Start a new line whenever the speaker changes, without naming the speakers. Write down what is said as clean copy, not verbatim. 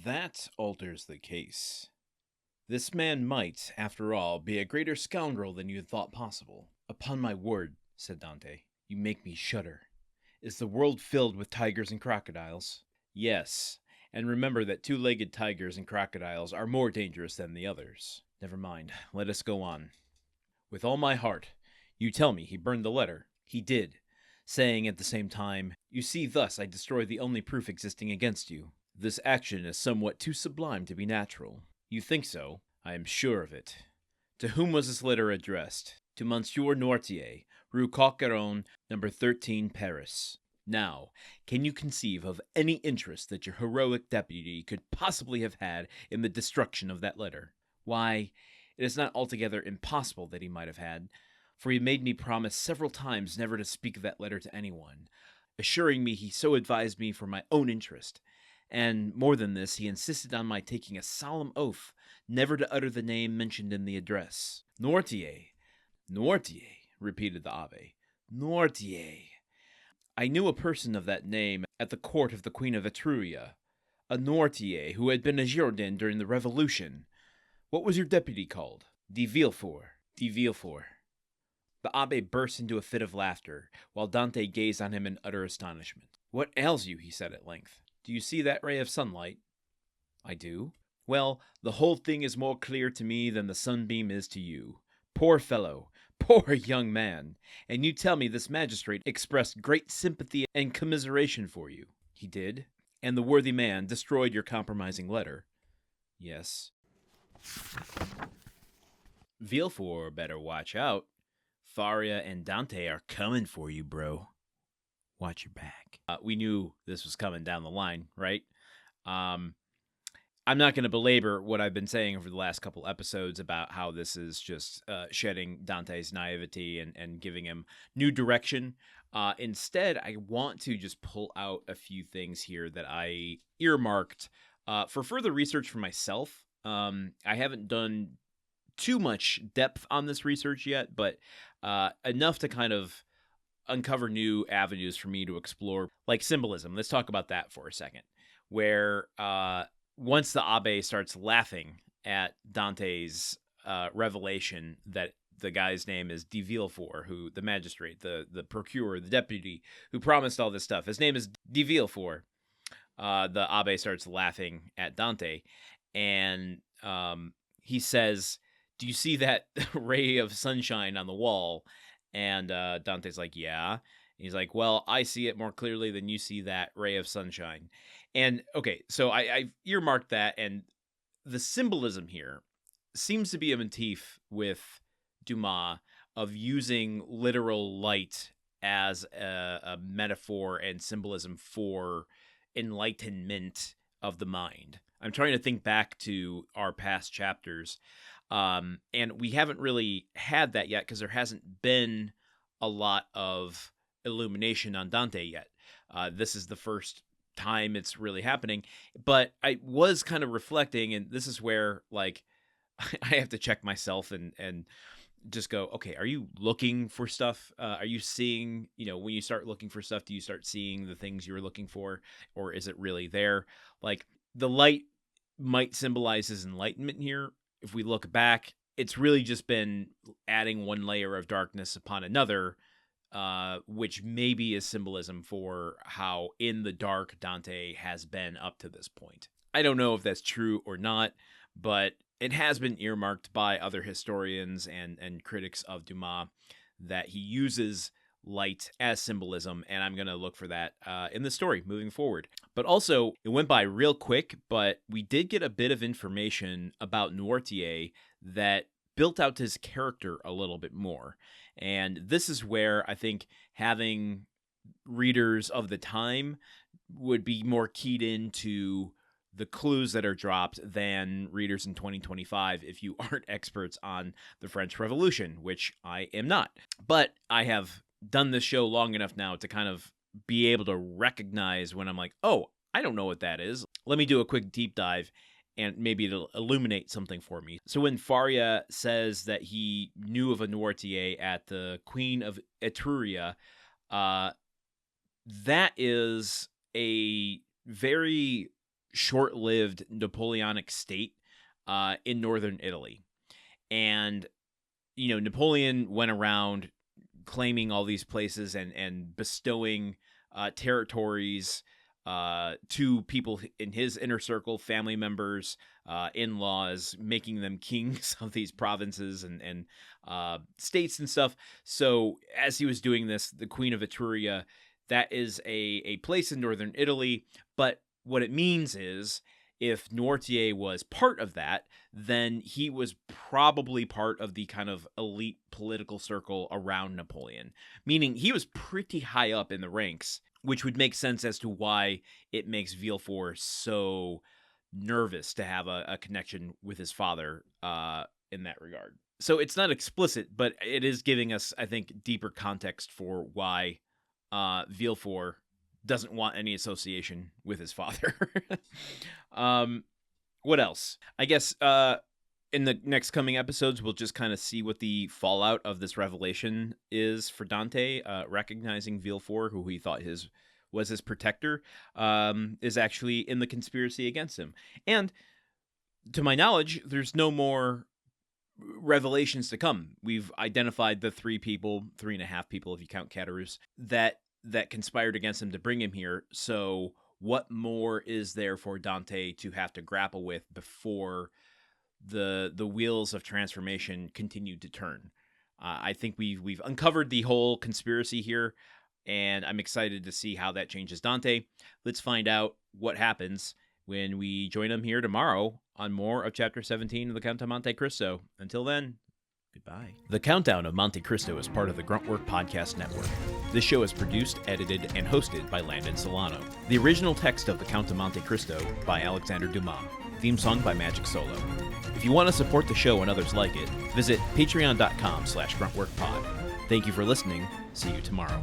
That alters the case. This man might, after all, be a greater scoundrel than you had thought possible. Upon my word, said Dante, you make me shudder. Is the world filled with tigers and crocodiles? Yes, and remember that two-legged tigers and crocodiles are more dangerous than the others. Never mind, let us go on. With all my heart. You tell me he burned the letter. He did, saying at the same time, you see, thus I destroy the only proof existing against you. This action is somewhat too sublime to be natural. You think so? I am sure of it. To whom was this letter addressed? To Monsieur Noirtier, Rue Coq-Héron, number 13, Paris. Now, can you conceive of any interest that your heroic deputy could possibly have had in the destruction of that letter? Why, it is not altogether impossible that he might have had, for he made me promise several times never to speak of that letter to anyone, assuring me he so advised me for my own interest. And more than this, he insisted on my taking a solemn oath never to utter the name mentioned in the address. Noirtier. Noirtier, repeated the abbé. Noirtier. I knew a person of that name at the court of the Queen of Etruria, a Noirtier who had been a Girondin during the Revolution. What was your deputy called? De Villefort. De Villefort. The abbé burst into a fit of laughter, while Dante gazed on him in utter astonishment. What ails you? He said at length. Do you see that ray of sunlight? I do. Well, the whole thing is more clear to me than the sunbeam is to you. Poor fellow, poor young man. And you tell me this magistrate expressed great sympathy and commiseration for you. He did. And the worthy man destroyed your compromising letter. Yes. Villefort better watch out. Faria and Dante are coming for you, bro. Watch your back. We knew this was coming down the line, right? I'm not going to belabor what I've been saying over the last couple episodes about how this is just shedding Dante's naivety and giving him new direction. Instead, I want to just pull out a few things here that I earmarked for further research for myself. I haven't done too much depth on this research yet, but enough to kind of uncover new avenues for me to explore, like symbolism. Let's talk about that for a second, where once the abbé starts laughing at Dante's revelation that the guy's name is de Villefort, who the magistrate, the procurer, the deputy who promised all this stuff, his name is de Villefort. The abbé starts laughing at Dante, and he says, do you see that ray of sunshine on the wall? And Dante's like, yeah. He's like, well, I see it more clearly than you see that ray of sunshine. And, okay, so I've earmarked that, and the symbolism here seems to be a motif with Dumas of using literal light as a metaphor and symbolism for enlightenment of the mind. I'm trying to think back to our past chapters, and we haven't really had that yet because there hasn't been a lot of illumination on Dante yet. This is the first time it's really happening, but I was kind of reflecting, and this is where, like, I have to check myself and just go, okay, are you looking for stuff? Are you seeing, when you start looking for stuff, do you start seeing the things you were looking for, or is it really there? Like, the light might symbolize his enlightenment here. If we look back, it's really just been adding one layer of darkness upon another, which maybe is symbolism for how in the dark Dante has been up to this point. I don't know if that's true or not, but it has been earmarked by other historians and critics of Dumas that he uses light as symbolism, and I'm going to look for that in the story moving forward. But also, it went by real quick, but we did get a bit of information about Noirtier that built out his character a little bit more. And this is where I think having readers of the time would be more keyed into the clues that are dropped than readers in 2025 if you aren't experts on the French Revolution, which I am not. But I have done this show long enough now to kind of be able to recognize when I'm like, oh, I don't know what that is. Let me do a quick deep dive and maybe it'll illuminate something for me. So when Faria says that he knew of a Noirtier at the Queen of Etruria, that is a very short-lived Napoleonic state in northern Italy. And, Napoleon went around claiming all these places and bestowing territories to people in his inner circle, family members, in-laws, making them kings of these provinces and states and stuff. So as he was doing this, the Queen of Etruria, that is a place in northern Italy. But what it means is, if Noirtier was part of that, then he was probably part of the kind of elite political circle around Napoleon, meaning he was pretty high up in the ranks, which would make sense as to why it makes Villefort so nervous to have a connection with his father in that regard. So it's not explicit, but it is giving us, I think, deeper context for why Villefort doesn't want any association with his father. What else? I guess in the next coming episodes, we'll just kind of see what the fallout of this revelation is for Dante, recognizing Villefort, who he thought was his protector, is actually in the conspiracy against him. And to my knowledge, there's no more revelations to come. We've identified the 3.5 people, if you count Caderousse, that conspired against him to bring him here. So what more is there for Dante to have to grapple with before the wheels of transformation continue to turn? I think we've uncovered the whole conspiracy here, and I'm excited to see how that changes Dante. Let's find out what happens when we join him here tomorrow on more of Chapter 17 of The Count of Monte Cristo. Until then, goodbye. The Countdown of Monte Cristo is part of the Gruntwork Podcast Network. This show is produced, edited, and hosted by Landon Solano. The original text of The Count of Monte Cristo by Alexander Dumas. Theme song by Magic Solo. If you want to support the show and others like it, visit patreon.com/gruntworkpod. Thank you for listening. See you tomorrow.